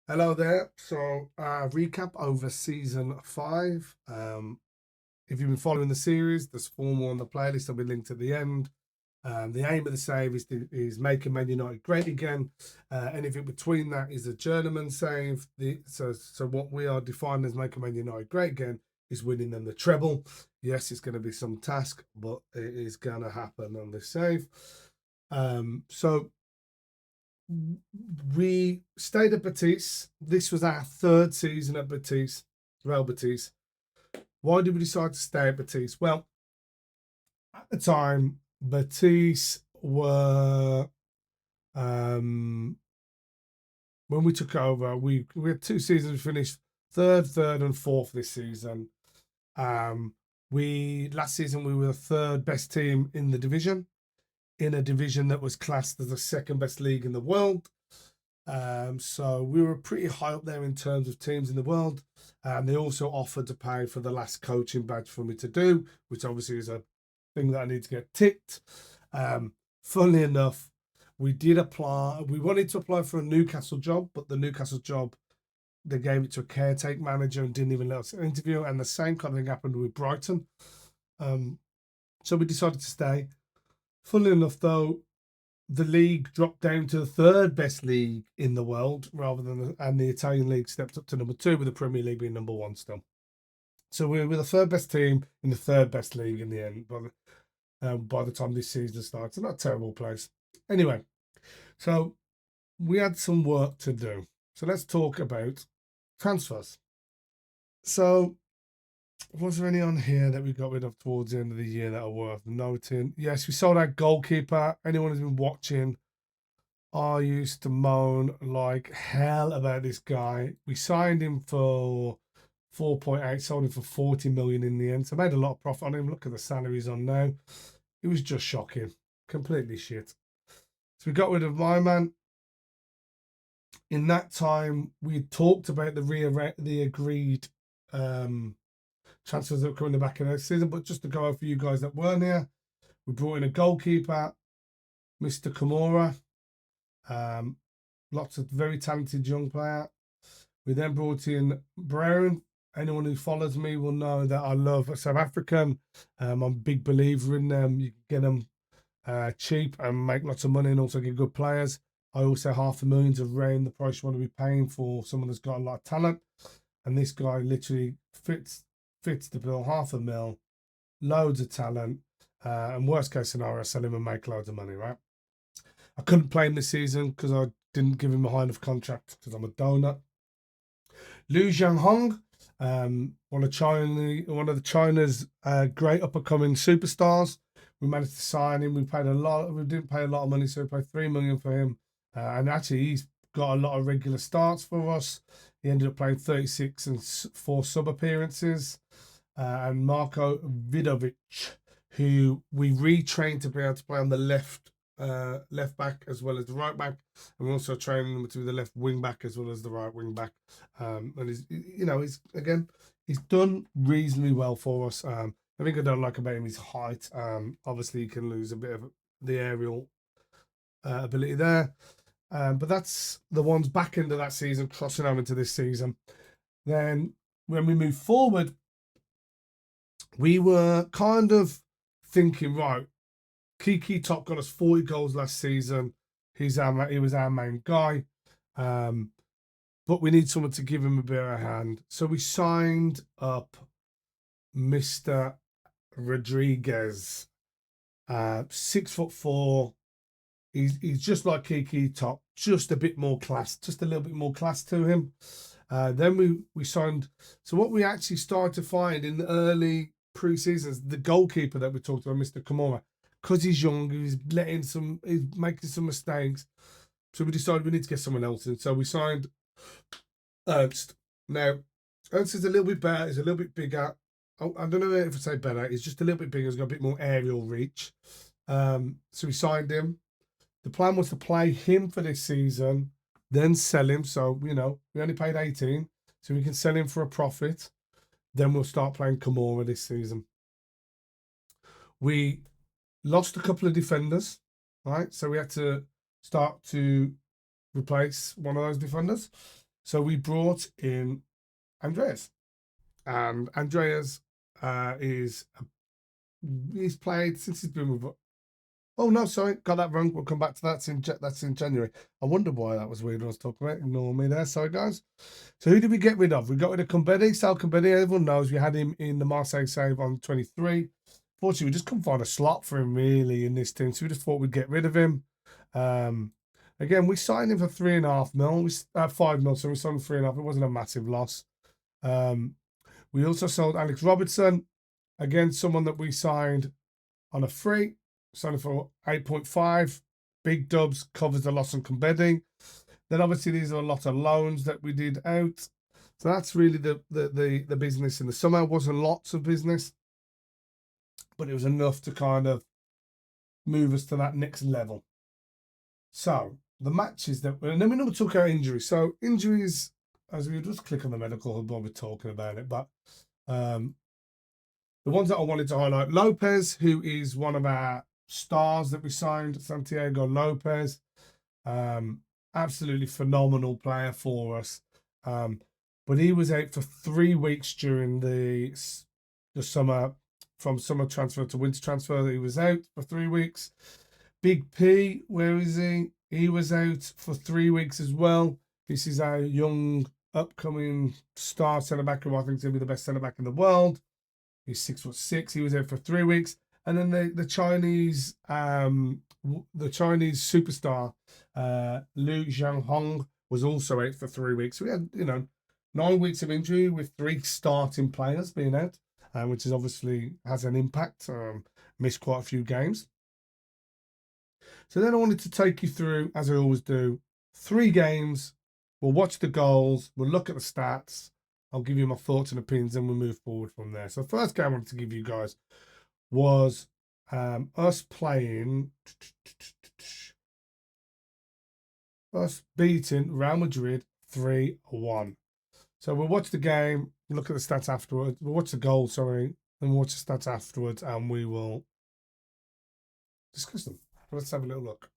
Hello there. So, recap over season five. If you've been following the series, there's four more on the playlist. They'll be linked at the end. The aim of the save is making Man United great again. Anything between that is a Journeyman save. So what we are defining as making Man United great again is winning them the treble. Yes, it's going to be some task, but it is going to happen on this save. So we stayed at Betis. This was our third season at Betis, Real Betis. Why did we decide to stay at Betis? Well, at the time, Betis were when we took over. We had two seasons. We finished third, and fourth this season. We last season we were the third best team in the division, in a division that was classed as the second best league in the world. So we were pretty high up there in terms of teams in the world. They also offered to pay for the last coaching badge for me to do, which obviously is a thing that I need to get ticked. Funnily enough, we did apply. We wanted to apply for a Newcastle job, but the Newcastle job, they gave it to a caretaker manager and didn't even let us interview. And the same kind of thing happened with Brighton. So we decided to stay. Funnily enough, though, the league dropped down to the third best league in the world rather than and the Italian league stepped up to number two, with the Premier League being number one still. So we were the third best team in the third best league in the end by the time this season starts. Not a terrible place. Anyway, so we had some work to do. So let's talk about transfers. So was there any on here that we got rid of towards the end of the year that are worth noting? Yes, we sold our goalkeeper. Anyone who's been watching, I used to moan like hell about this guy. We signed him for 4.8, sold him for 40 million in the end. So I made a lot of profit on him. Look at the salaries on now. It was just shocking. Completely shit. So we got rid of my man. In that time, we talked about the agreed transfers that were coming back in the season. But just to go over for you guys that weren't here, we brought in a goalkeeper, Mr. Kimura. Lots of very talented young player. We then brought in Brown. Anyone who follows me will know that I love South African. I'm a big believer in them. You can get them cheap and make lots of money and also get good players. I also $500,000 around the price you want to be paying for someone that's got a lot of talent. And this guy literally fits the bill. $500,000, loads of talent, and worst case scenario, sell him and make loads of money, right? I couldn't play him this season because I didn't give him a high enough contract because I'm a donut. Liu Jianhong, one of China's great up and coming superstars. We managed to sign him. We didn't pay a lot of money, so we paid 3 million for him. And actually, he's got a lot of regular starts for us. He ended up playing 36 and 4 sub appearances. And Marko Vidovic, who we retrained to be able to play on the left back as well as the right back, and we're also training him to be the left wing back as well as the right wing back. And he's done reasonably well for us. I think I don't like about him his height. Obviously, he can lose a bit of the aerial ability there. But that's the ones back into that season, crossing over into this season. Then when we move forward, we were kind of thinking, right, Kiki Top got us 40 goals last season. He was our main guy. But we need someone to give him a bit of a hand. So we signed up Mr. Rodriguez. 6'4". He's just like Kiki Top, just a bit more class, just a little bit more class to him. Then we signed. So what we actually started to find in the early pre-seasons, the goalkeeper that we talked about, Mr. Kimura, because he's young, he's making some mistakes. So we decided we need to get someone else in. So we signed Ernst. Now, Ernst is a little bit better. He's a little bit bigger. I don't know if I say better. He's just a little bit bigger. He's got a bit more aerial reach. So we signed him. The plan was to play him for this season, then sell him. So, we only paid 18, so we can sell him for a profit. Then we'll start playing Kimura this season. We lost a couple of defenders, right? So we had to start to replace one of those defenders. So we brought in Andreas. And Andreas he's played since he's been with. Oh no, sorry, got that wrong. We'll come back to that. That's in January. I wonder why that was weird. I was talking about. Ignore me there. Sorry, guys. So who did we get rid of? We got rid of Kumbedi. Sal Kumbedi. Everyone knows we had him in the Marseille save on 23. Fortunately, we just couldn't find a slot for him really in this team, so we just thought we'd get rid of him. Again, we signed him for 3.5 mil. We 5 mil, so we signed him 3.5. It wasn't a massive loss. We also sold Alex Robertson. Again, someone that we signed on a free. Signed for 8.5. Big dubs, covers the loss on Kumbedi. Then obviously these are a lot of loans that we did out. So that's really the business in the summer. It wasn't lots of business, but it was enough to kind of move us to that next level. So the matches that, and then we're going to talk about injuries. So injuries, as we just click on the medical hub while we're talking about it, but the ones that I wanted to highlight, Lopez, who is one of our stars that we signed, Santiago Lopez, absolutely phenomenal player for us. But he was out for 3 weeks during the summer, from summer transfer to winter transfer. He was out for 3 weeks. Big P, where is he? He was out for 3 weeks as well. This is our young, upcoming star centre back, who I think is going to be the best centre back in the world. He's 6'6". He was out for 3 weeks, and then the Chinese superstar Liu Jianhong was also out for 3 weeks. So we had 9 weeks of injury with 3 starting players being out, which is obviously has an impact. Missed quite a few games. So then I wanted to take you through, as I always do, 3 games. We'll watch the goals. We'll look at the stats. I'll give you my thoughts and opinions, and we'll move forward from there. So the first game I wanted to give you guys was us beating Real Madrid 3-1. So we'll watch the game, look at the stats afterwards. We'll watch the goal, sorry, and we'll watch the stats afterwards, and we will discuss them. Let's have a little look.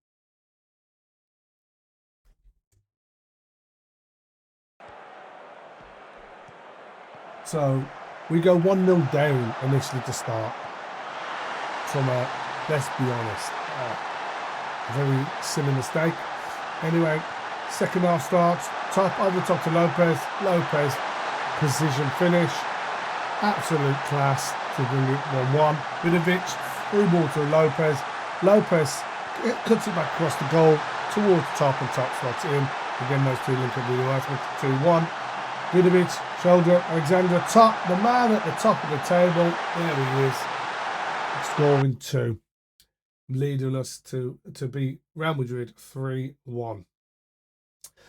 So we go 1-0 down initially to start from a, let's be honest, a very silly mistake. Anyway, second half starts, over the top to Lopez. Lopez, precision finish, absolute class to bring it 1-1. Vidovic, through ball to Lopez. Lopez cuts it back across the goal towards the top, and top slots in. Again, those two link up really well. 2-1. Vidovic, shoulder, Alexander, top, the man at the top of the table. There he is, scoring 2, leading us to beat Real Madrid 3-1.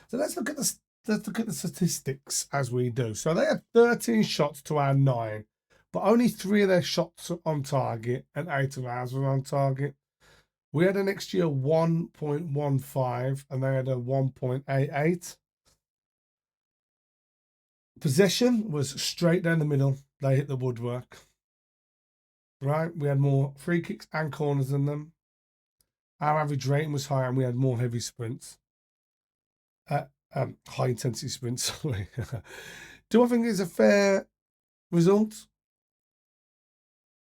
So let's look at the statistics as we do. So they had 13 shots to our 9, but only 3 of their shots on target, and 8 of ours were on target. We had an XG of 1.15, and they had a 1.88. Possession was straight down the middle. They hit the woodwork. Right? We had more free kicks and corners than them. Our average rating was higher, and we had more heavy sprints. High intensity sprints, sorry. Do I think it's a fair result?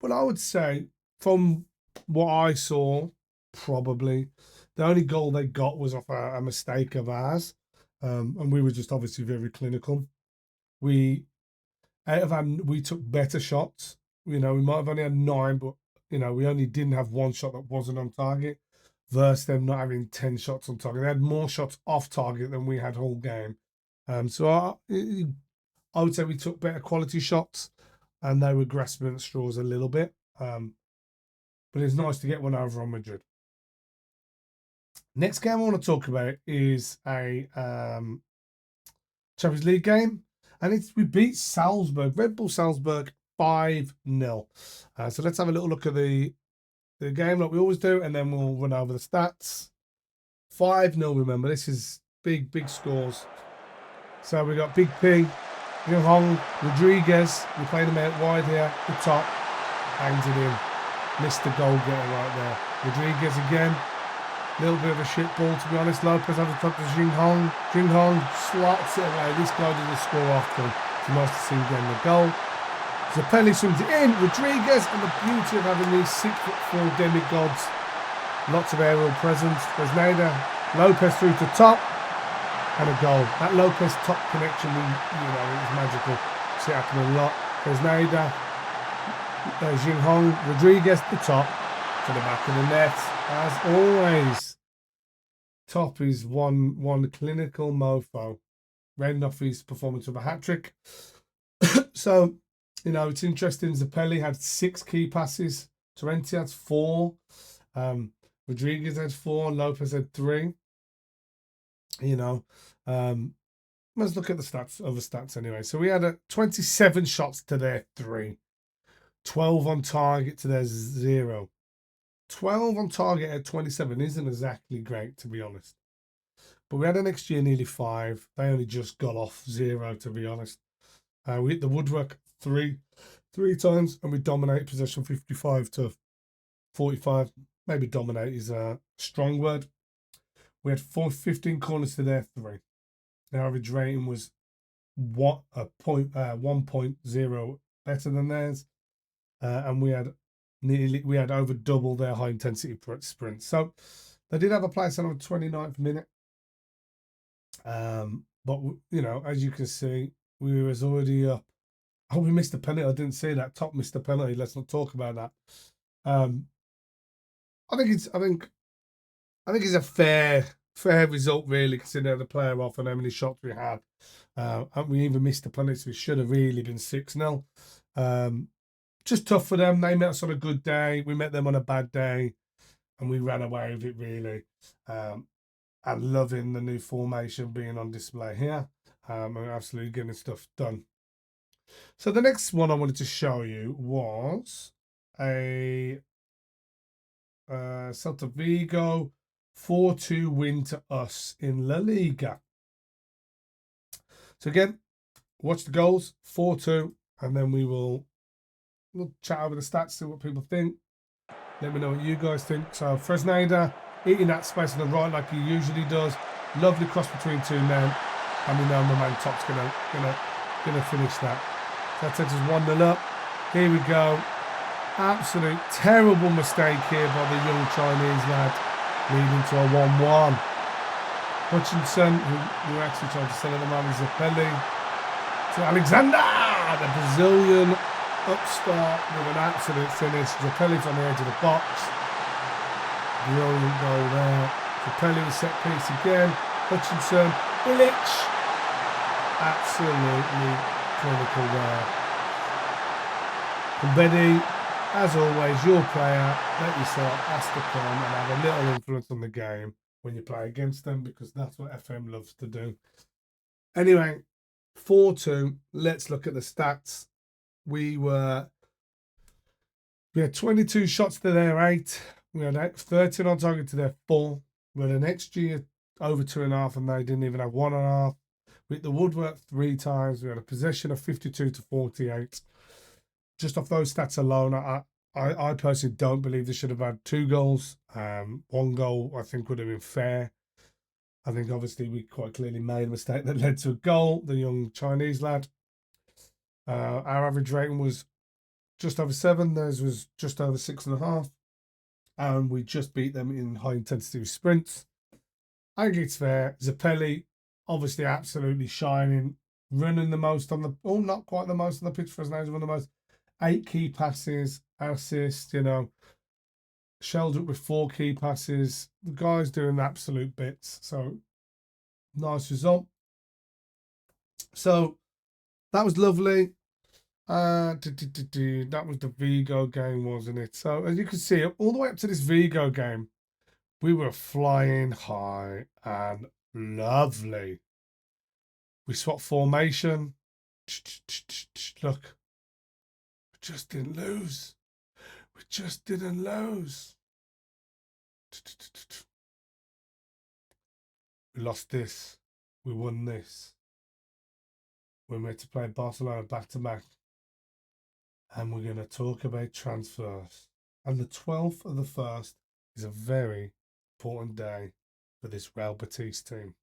Well, I would say, from what I saw, probably the only goal they got was off a mistake of ours. And we were just obviously very clinical. We took better shots. We might have only had 9, but we only didn't have 1 shot that wasn't on target, versus them not having 10 shots on target. They had more shots off target than we had whole game. So I would say we took better quality shots, and they were grasping at straws a little bit. But it's nice to get one over on Madrid. Next game I want to talk about is a Champions League game, and we beat Salzburg, Red Bull Salzburg, 5-0. So let's have a little look at the game like we always do, and then we'll run over the stats. 5-0, remember, this is big scores. So we got Big P, Hong, Rodriguez, we played him out wide here, the top, hangs it in. Missed the goal getter right there. Rodriguez again, Little bit of a shit ball, to be honest. Lopez has a top to Jing Hong. Jing Hong slots it away. This guy doesn't score often. It's nice to see him getting the goal. Zappelli swings it in. Rodriguez, and the beauty of having these 6'4" demigods. Lots of aerial presence. There's Nader. Lopez through to top. And a goal. That Lopez top connection, it was magical. See it happening a lot. There's Nader. There's Jing Hong. Rodriguez, the top. To the back of the net. As always. Top is one clinical mofo. Rounding off his performance with a hat-trick. So, it's interesting. Zappelli had 6 key passes. Torrenti had 4. Rodriguez had 4. Lopez had 3. Let's look at the stats, other stats anyway. So we had 27 shots to their 3. 12 on target to their 0. 12 on target at 27 isn't exactly great, to be honest. But we had an XG of nearly 5. They only just got off 0, to be honest. We hit the woodwork 3 times, and we dominated possession 55 to 45. Maybe dominate is a strong word. We had 15 corners to their 3. Their average rating was 1.0 better than theirs, and we had over double their high intensity sprints. So they did have a place on the 29th minute, but as you can see, we was already up. Oh, we missed a penalty. I didn't see that. Top missed a penalty. Let's not talk about that. I think it's a fair result, really, considering the player off and how many shots we had. And we even missed the penalty, so we should have really been 6-0. Just tough for them. They met us on a good day. We met them on a bad day, and we ran away with it, really. I'm loving the new formation being on display here. We're absolutely getting stuff done. So the next one I wanted to show you was a Celta Vigo 4-2 win to us in La Liga. So again, watch the goals, 4-2, and then we'll chat over the stats, see what people think. Let me know what you guys think. So Fresneda eating that space on the right like he usually does. Lovely cross between 2 men, and we know my man Top's gonna finish that. So that takes us 1-0 up. Here we go. Absolute terrible mistake here by the young Chinese lad, leading to a 1-1. Hutchinson, who actually tried to sell at the moment, Zappelli to Alexander, the Brazilian upstart with an absolute finish. Zappelli from the edge of the box. Brilliant goal there. Zappelli with set piece again. Hutchinson, Illich. Absolutely clinical there. Betty, as always, your player, let yourself ask to come and have a little influence on the game when you play against them, because that's what FM loves to do. Anyway, 4-2. Let's look at the stats. We had 22 shots to their 8. We had 13 on target to their 4. We had an XG of over 2.5, and they didn't even have 1.5. We hit the woodwork 3 times. We had a possession of 52 to 48. Just off those stats alone, I personally don't believe they should have had 2 goals. 1 goal, I think, would have been fair. I think, obviously, we quite clearly made a mistake that led to a goal, the young Chinese lad. Our average rating was just over 7. Theirs was just over 6.5. And we just beat them in high-intensity sprints. I think it's fair. Zappelli, obviously, absolutely shining. Running the most on the... Oh, not quite the most on the pitch for us now. He's one of the most... 8 key passes, assists, Sheldrick with 4 key passes. The guy's doing absolute bits. So, nice result. So, that was lovely. That was the Vigo game, wasn't it? So, as you can see, all the way up to this Vigo game, we were flying high and lovely. We swapped formation. Look. Just didn't lose. We just didn't lose. We lost this. We won this. We're meant to play Barcelona back to back. And we're going to talk about transfers. And the 12th of the 1st is a very, important day for this Real Betis team.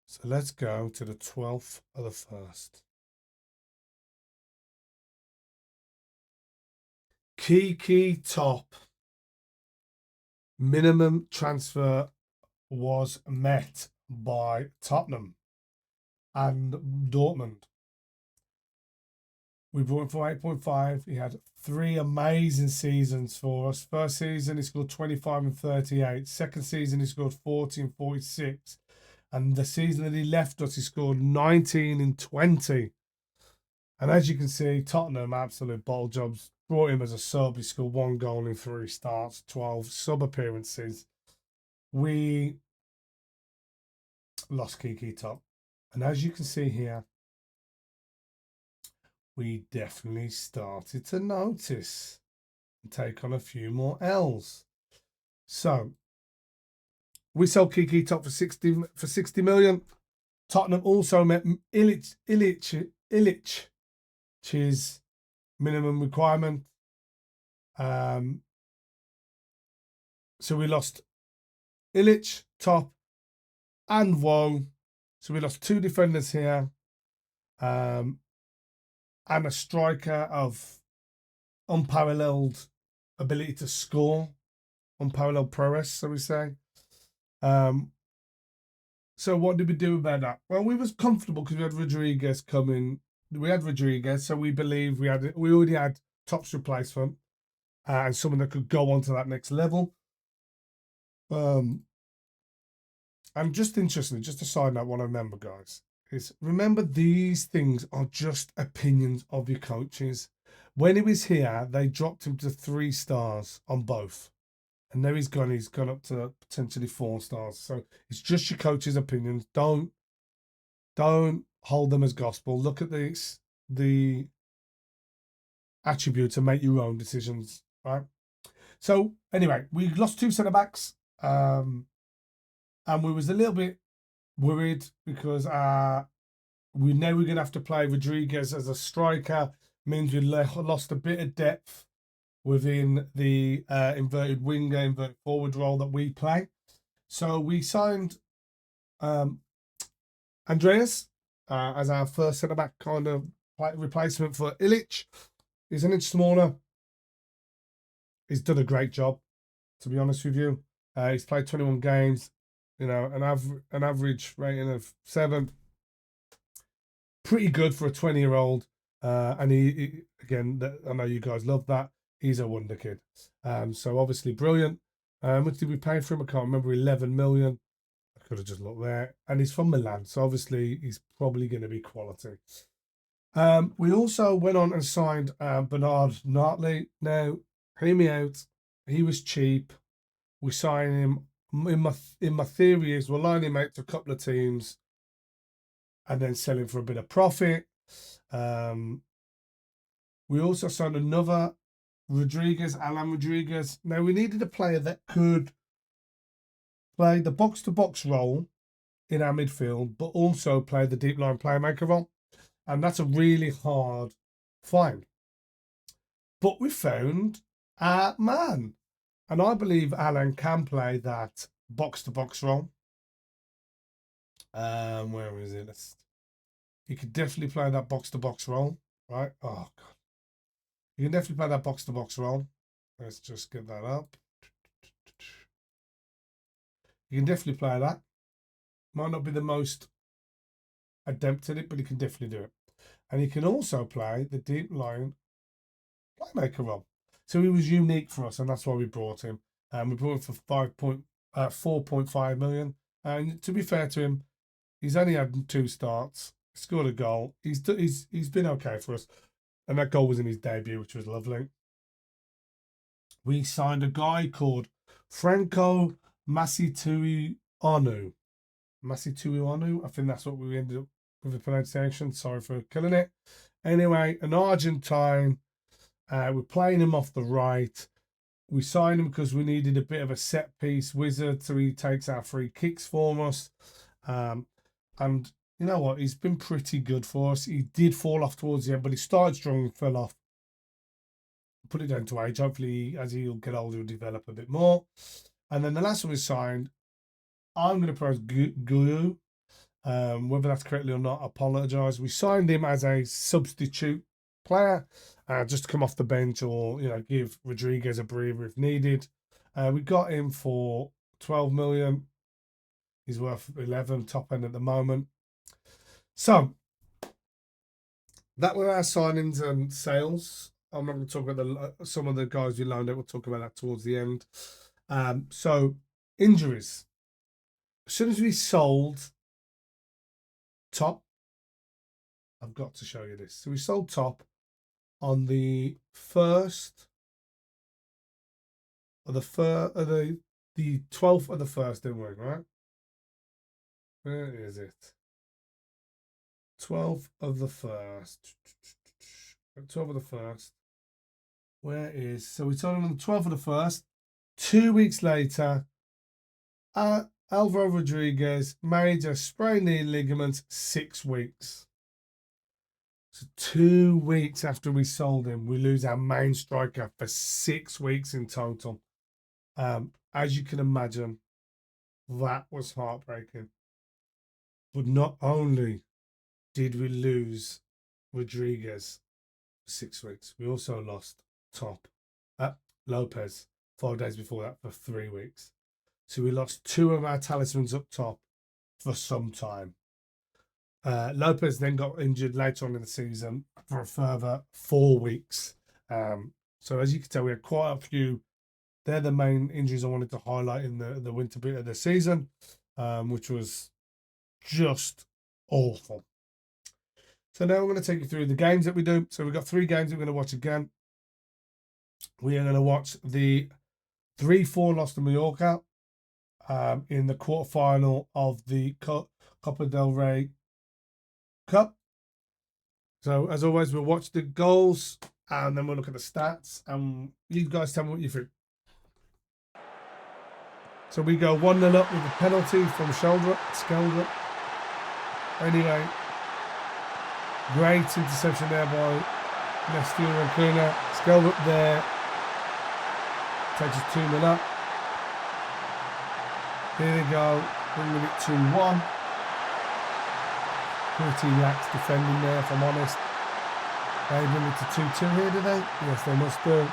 So let's go to the 12th of the 1st. Kiki Top. Minimum transfer was met by Tottenham and Dortmund. We brought him for 8.5. He had 3 amazing seasons for us. First season, he scored 25 and 38. Second season, he scored 40 and 46. And the season that he left us, he scored 19 and 20. And as you can see, Tottenham, absolute bottle jobs. Brought him as a sub. He scored 1 goal in 3 starts, 12 sub appearances. We lost Kiki Top. And as you can see here, we definitely started to notice and take on a few more L's. So we sold Kiki Top for 60 million. Tottenham also met Illich's minimum requirement. So we lost Illich, Top, and Woe. So we lost 2 defenders here. And a striker of unparalleled ability to score, unparalleled prowess, so we say. So what did we do about that? Well, we was comfortable because we had Rodriguez coming. We had Rodriguez, so we believe we already had Top's replacement and someone that could go on to that next level. And just interestingly, just a side note, what I remember, guys, is remember these things are just opinions of your coaches. When he was here, they dropped him to 3 stars on both. And now he's gone up to potentially 4 stars. So it's just your coach's opinions. Don't hold them as gospel. Look at the attributes and make your own decisions, right? So anyway, we lost 2 centre-backs. And we was a little bit worried because we know we're going to have to play Rodriguez as a striker. Means we lost a bit of depth within the inverted winger, inverted forward role that we play. So we signed Andreas as our first centre-back kind of replacement for Illich. He's an inch smaller. He's done a great job, to be honest with you. He's played 21 games. You know, an average rating of 7. Pretty good for a 20-year-old. And he again, I know you guys love that. He's a wonder kid. So obviously brilliant. How much did we pay for him? I can't remember. 11 million. I could have just looked there. And he's from Milan, so obviously he's probably going to be quality. We also went on and signed Bernard Nartley. Now, hear me out. He was cheap. We signed him. In my theory is we'll line him out to a couple of teams and then sell him for a bit of profit. We also signed another Alan Rodriguez. Now we needed a player that could play the box-to-box role in our midfield, but also play the deep line playmaker role. And that's a really hard find. But we found our man. And I believe Alan can play that box-to-box role. Where is it? He could definitely play that box-to-box role, right? Oh, God. He can definitely play that box-to-box role. Let's just get that up. He can definitely play that. Might not be the most adept at it, but he can definitely do it. And he can also play the deep line playmaker role. So he was unique for us, and that's why we brought him. We brought him for 4.5 million. And to be fair to him, he's only had 2 starts. He scored a goal. He's been okay for us, and that goal was in his debut, which was lovely. We signed a guy called Franco Masituionu. I think that's what we ended up with the pronunciation. Sorry for killing it. Anyway, an Argentine. We're playing him off the right. We signed him because we needed a bit of a set piece wizard, so he takes our free kicks for us. And you know what? He's been pretty good for us. He did fall off towards the end, but he started strong and fell off. put it down to age. Hopefully, as he'll get older, he'll develop a bit more. And then the last one we signed, I'm going to propose Guru. Whether that's correctly or not, I apologise. We signed him as a substitute player, just to come off the bench or, give Rodriguez a breather if needed. We got him for 12 million. He's worth 11, top end at the moment. So that were our signings and sales. I'm not going to talk about some of the guys we loaned out. We'll talk about that towards the end. So injuries. As soon as we sold Top, I've got to show you this. So we sold Top on the 1st of the 12th of the 1st, didn't we, right? Where is it? 12th of the 1st. 12th of the 1st. Where is... So we sold him on the 12th of the 1st. 2 weeks later, Alvaro Rodriguez, major sprained knee ligament, 6 weeks. So 2 weeks after we sold him, we lose our main striker for 6 weeks in total. As you can imagine, that was heartbreaking. But not only did we lose Rodriguez for 6 weeks, we also lost Lopez 5 days before that for 3 weeks. So we lost 2 of our talismans up top for some time. Lopez then got injured later on in the season for a further 4 weeks. So as you can tell, we had quite a few. They're the main injuries I wanted to highlight in the winter bit of the season, which was just awful. So now I'm going to take you through the games that we do. So we've got 3 games that we're going to watch again. We are going to watch the 3-4 loss to Mallorca in the quarterfinal of the Copa del Rey Cup. So as always, we'll watch the goals and then we'll look at the stats. And you guys tell me what you think. So we go 1-0 up with a penalty from Skeldrup. Anyway, great interception there by Nestor Rancuna. Skeldrup there. Takes us 2-0 up. Here they go, bringing it 2-1. Pretty lax defending there, if I'm honest. They bring it to 2-2 here, do they? Yes, they must do.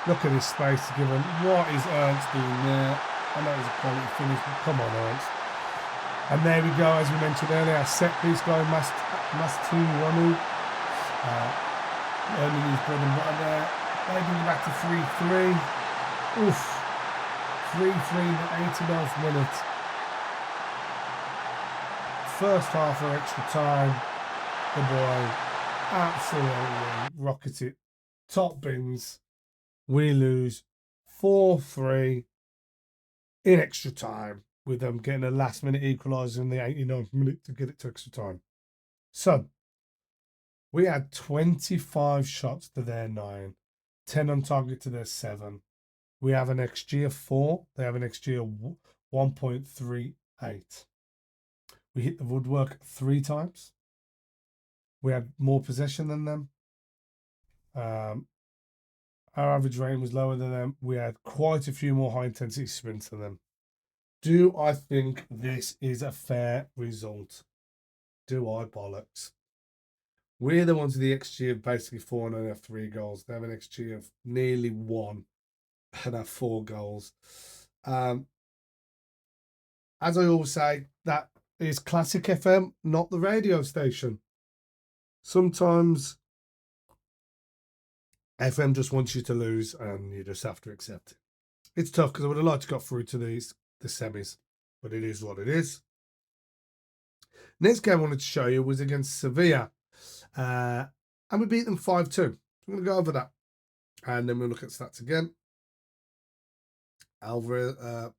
Look at this space given. What is Ernst doing there? I know it's a quality finish, but come on, Ernst. And there we go, as we mentioned earlier, set piece guy, Mastu Wanu. Earning his bread and butter there. They bring it back to 3-3. Oof. 3-3 in the 89th minute. First half of extra time. The boy absolutely rockets it. Top bins. We lose 4-3 in extra time, with them getting a last minute equaliser in the 89th minute to get it to extra time. So we had 25 shots to their 9, 10 on target to their 7. We have an XG of 4. They have an XG of 1.38. We hit the woodwork 3 times. We had more possession than them. Our average rating was lower than them. We had quite a few more high intensity sprints than them. Do I think this is a fair result? Do I bollocks? We're the ones with the XG of basically 4 and only have 3 goals. They have an XG of nearly 1 and have 4 goals. As I always say, that is Classic FM, not the radio station. Sometimes FM just wants you to lose and you just have to accept it. It's tough because I would have liked to got through to the semis, but it is what it is. Next game I wanted to show you was against Sevilla. And we beat them 5-2. I'm going to go over that. And then we'll look at stats again. Alvaro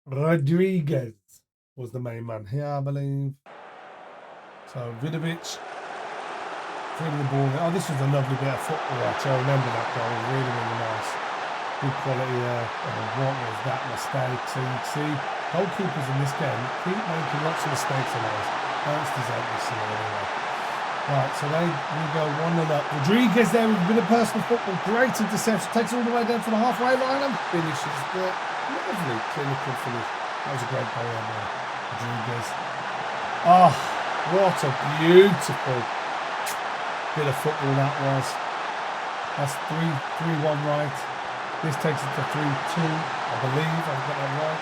Rodriguez was the main man here, I believe. So Vidovic feeding the ball. Oh, this was a lovely bit of football. Actually, I remember that goal. Really, really nice. Good quality there. What was that mistake? So you can see goalkeepers in this game keep making lots of mistakes on those. Ernst is out this year anyway. Right, so we go 1-0 up. Rodriguez there with a bit of personal football. Great interception. Takes it all the way down to the halfway line and finishes the lovely clinical finish. That was a great goal there, Rodriguez. Oh, what a beautiful bit of football that was. That's 3-1 right. This takes it to 3-2, I believe. I've got that right.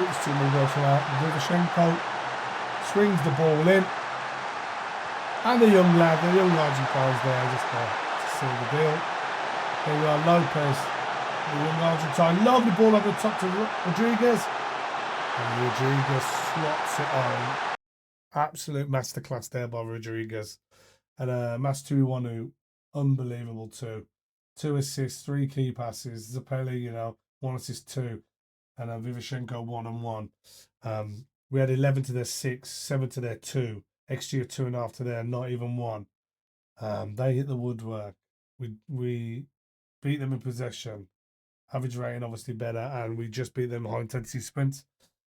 It's 2 more goals out. Vivashenko swings the ball in. And the young lad, the young Argentine there, just to seal the deal. Here we are, Lopez, the young Argentine. Lovely ball over the top to Rodriguez. And Rodriguez slots it on. Absolute masterclass there by Rodriguez. And Mastuiwanu, unbelievable too. 2 assists, 3 key passes. Zapelli, 1 assist, 2. And Vivashenko 1 and 1. We had 11 to their 6, 7 to their 2. XG of 2.5 to their not even 1. They hit the woodwork. We beat them in possession. Average rating obviously better, and we just beat them high intensity sprints.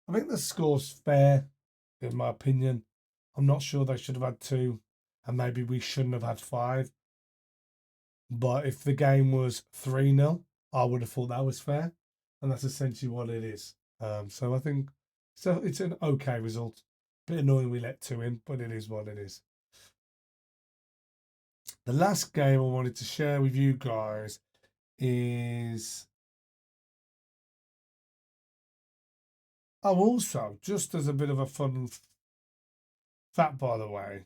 I think the score's fair, in my opinion. I'm not sure they should have had 2, and maybe we shouldn't have had 5. But if the game was 3-0, I would have thought that was fair, and that's essentially what it is. So I think it's an okay result. Bit annoying we let 2 in, but it is what it is. The last game I wanted to share with you guys is... Oh, also, just as a bit of a fun fact, by the way,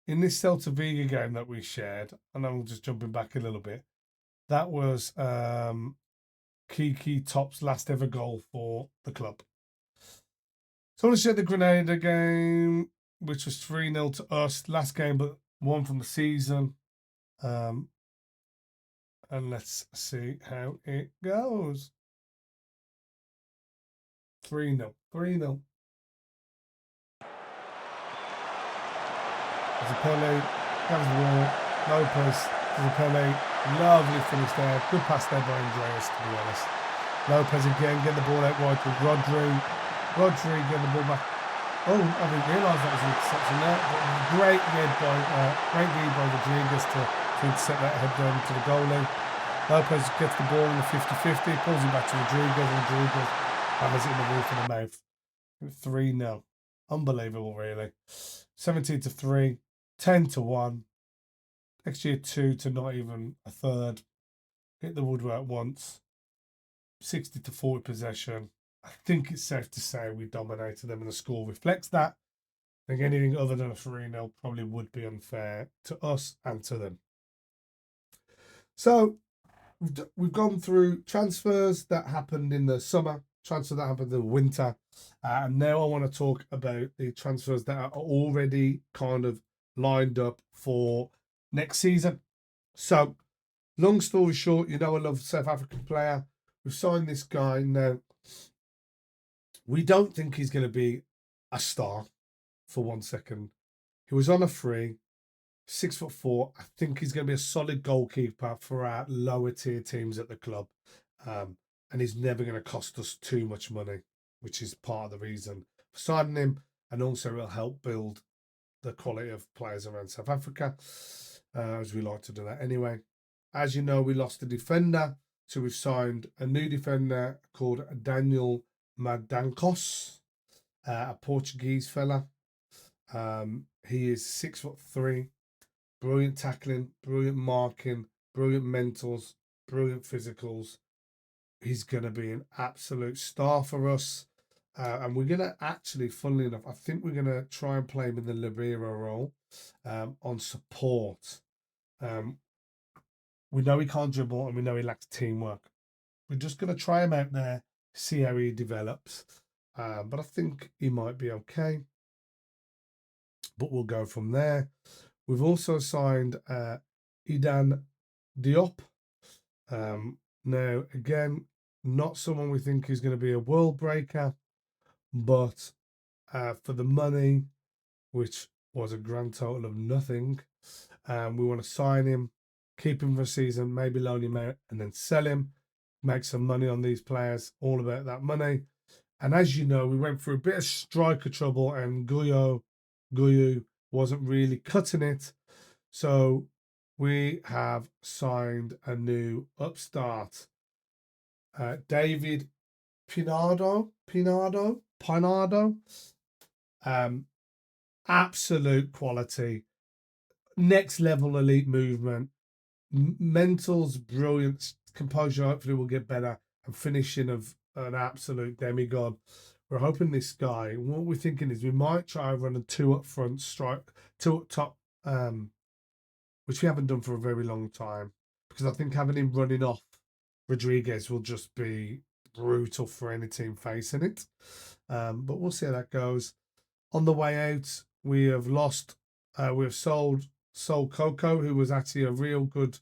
in this Celta Vigo game that we shared, and I'm just jumping back a little bit, that was Kiki Top's last ever goal for the club. So I want to share the Grenada game, which was 3-0 to us. Last game, but 1 from the season. And let's see how it goes. 3-0. 3-0. Zapelli, Gavs Lopez, Zapelli, lovely finish there. Good pass there by Andreas, to be honest. Lopez again, get the ball out wide to Rodri. Rodri getting the ball back. Oh, I didn't realise that was an interception there. But great read by Rodriguez to intercept that head down to the goalie. Lopez gets the ball in the 50-50, pulls it back to Rodriguez, and Rodriguez hammers it in the roof of the mouth. 3-0. Unbelievable, really. 17-3, 10-1, XG 2 to not even a third. Hit the woodwork once. 60-40 possession. I think it's safe to say we dominated them, and the score reflects that. I think anything other than a 3-0 probably would be unfair to us and to them. So we've gone through transfers that happened in the summer, transfers that happened in the winter, and now I want to talk about the transfers that are already kind of lined up for next season. So, long story short, I love a South African player. We've signed this guy now. We don't think he's going to be a star for 1 second. He was on a free, 6'4". I think he's going to be a solid goalkeeper for our lower tier teams at the club. And he's never going to cost us too much money, which is part of the reason for signing him. And also it'll help build the quality of players around South Africa, as we like to do that anyway. As you know, we lost a defender. So we've signed a new defender called Daniel Madankos, a Portuguese fella. He is 6'3", brilliant tackling, brilliant marking, brilliant mentals, brilliant physicals. He's going to be an absolute star for us. And we're going to actually, funnily enough, I think we're going to try and play him in the libero role on support. We know he can't dribble and we know he lacks teamwork. We're just going to try him out there, see how he develops. But I think he might be okay. But we'll go from there. We've also signed Idan Diop. Now, again, not someone we think is going to be a world breaker, but for the money, which was a grand total of nothing, we want to sign him, keep him for a season, maybe loan him out, and then sell him, make some money on these players, all about that money. And as you know, we went through a bit of striker trouble, and Guyu wasn't really cutting it. So we have signed a new upstart, David Pinardo. Absolute quality, next level elite movement, mental's brilliance, composure hopefully will get better, and finishing of an absolute demigod. We're hoping this guy, what we're thinking is we might try and run a two up front strike, two up top, which we haven't done for a very long time, because I think having him running off Rodriguez will just be brutal for any team facing it. But we'll see how that goes. On the way out, we have sold Coco, who was actually a real good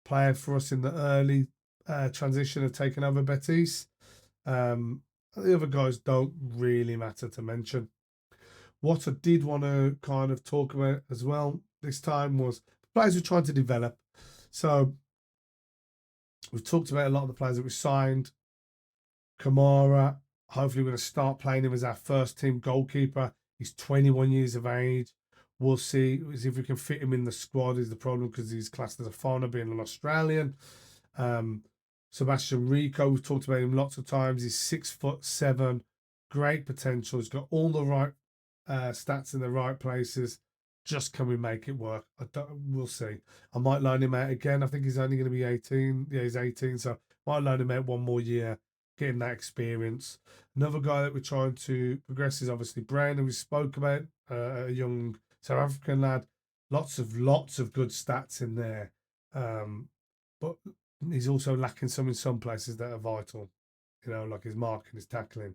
player for us in the early transition of taking over Betis. The other guys don't really matter to mention. What I did want to kind of talk about as well this time was players we're trying to develop. So we've talked about a lot of the players that we signed. Kamara, hopefully we're going to start playing him as our first team goalkeeper. He's 21 years of age. We'll see if we can fit him in the squad is the problem, because he's classed as a foreigner, being an Australian. Sebastian Rico, we've talked about him lots of times. He's 6'7", great potential. He's got all the right stats in the right places. Just can we make it work? We'll see. I might loan him out again. I think he's only going to be 18. Yeah, he's 18, so I might loan him out one more year, getting that experience. Another guy that we're trying to progress is obviously Brown, who we spoke about, a young South African lad. Lots of good stats in there, but he's also lacking some in some places that are vital. Like his marking, his tackling,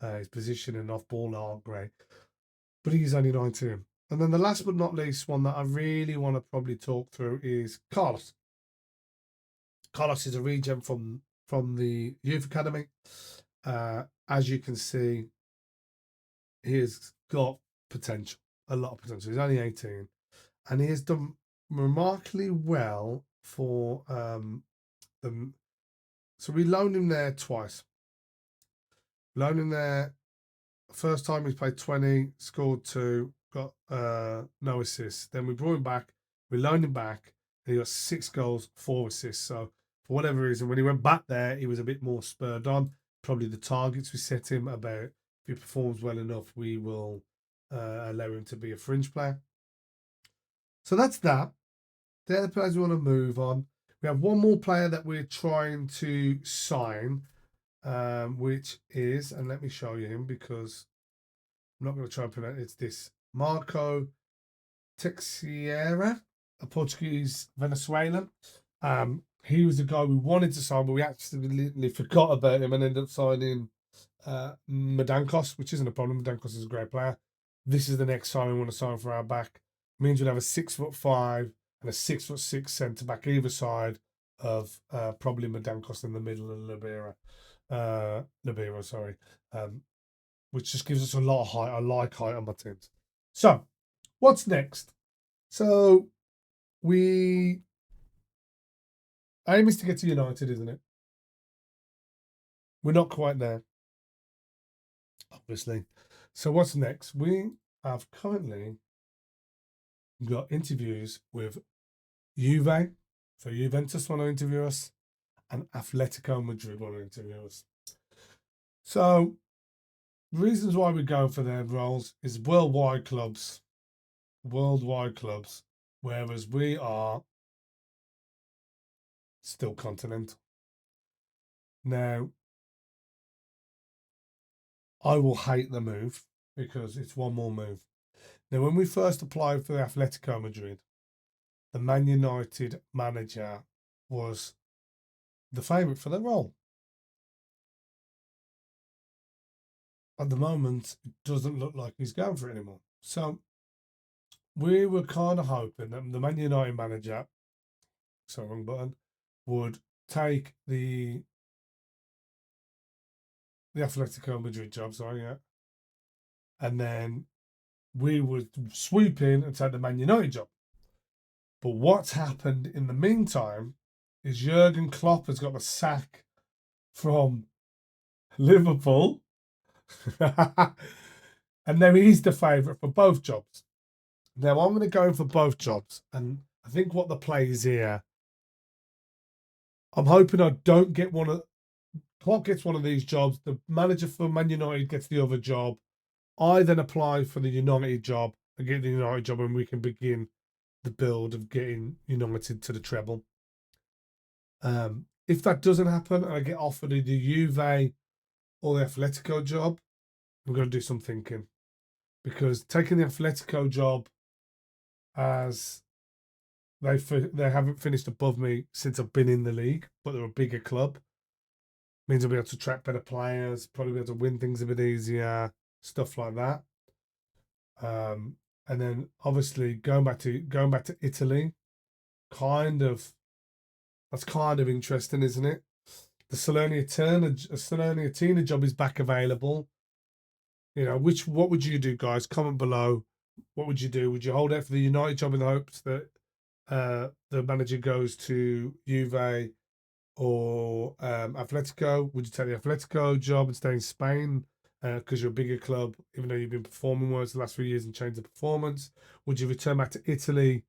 his positioning off ball aren't great. But he's only 19. And then the last but not least one that I really want to probably talk through is Carlos. Carlos is a regen from the youth academy. As you can see, he has got potential, a lot of potential. He's only 18, and he has done remarkably well for them. So we loaned him there twice. Loaned him there. First time he's played 20, scored 2, got no assists. Then we brought him back. We loaned him back, and he got 6 goals, 4 assists. So for whatever reason, when he went back there, he was a bit more spurred on. Probably the targets we set him about, if he performs well enough, we will allow him to be a fringe player. So that's that. They're the players we want to move on. We have one more player that we're trying to sign, which is, and let me show you him because I'm not going to try and pronounce it. It's this Marco Teixeira, a Portuguese Venezuelan. He was the guy we wanted to sign, but we actually forgot about him and ended up signing Madankos, which isn't a problem. Madankos is a great player. This is the next sign we want to sign for our back. It means we'll have a 6'5" and a 6'6" centre back either side of probably Madankos in the middle and Libero, sorry. Which just gives us a lot of height. I like height on my teams. So, what's next? So, we aim is to get to United, isn't it? We're not quite there, obviously. So, what's next? We have currently got interviews with Juve. So, Juventus want to interview us, and Atletico Madrid want to interview us. So, reasons why we go for their roles is worldwide clubs, whereas we are still continental. Now, I will hate the move because it's one more move. Now, when we first applied for the Atletico Madrid, the Man United manager was the favourite for the role. At the moment, it doesn't look like he's going for it anymore. So we were kind of hoping that the Man United manager, sorry, wrong button, would take the Atletico Madrid job, and then we would sweep in and take the Man United job. But what's happened in the meantime is Jurgen Klopp has got the sack from Liverpool, and now he's the favourite for both jobs. Now I'm going to go in for both jobs, and I think what the play is here, I'm hoping I don't get one of Klopp gets one of these jobs. The manager for Man United gets the other job. I then apply for the United job and get the United job, and we can begin the build of getting United to the treble. If that doesn't happen and I get offered either Juve or the Atletico job, I'm going to do some thinking, because taking the Atletico job, as they haven't finished above me since I've been in the league, but they're a bigger club, means I'll be able to track better players, probably be able to win things a bit easier, stuff like that. And then obviously going back to Italy, that's kind of interesting, isn't it? The Salernitana job is back available. What would you do, guys? Comment below. What would you do? Would you hold out for the United job in the hopes that the manager goes to Juve or Atletico? Would you take the Atletico job and stay in Spain because you're a bigger club, even though you've been performing well the last few years and change the performance? Would you return back to Italy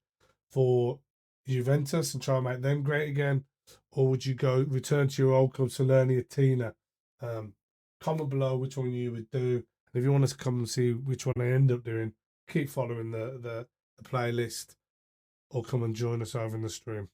for Juventus and try and make them great again? Or would you return to your old club, Salernitana? Comment below which one you would do. And if you want us to come and see which one I end up doing, keep following the playlist or come and join us over in the stream.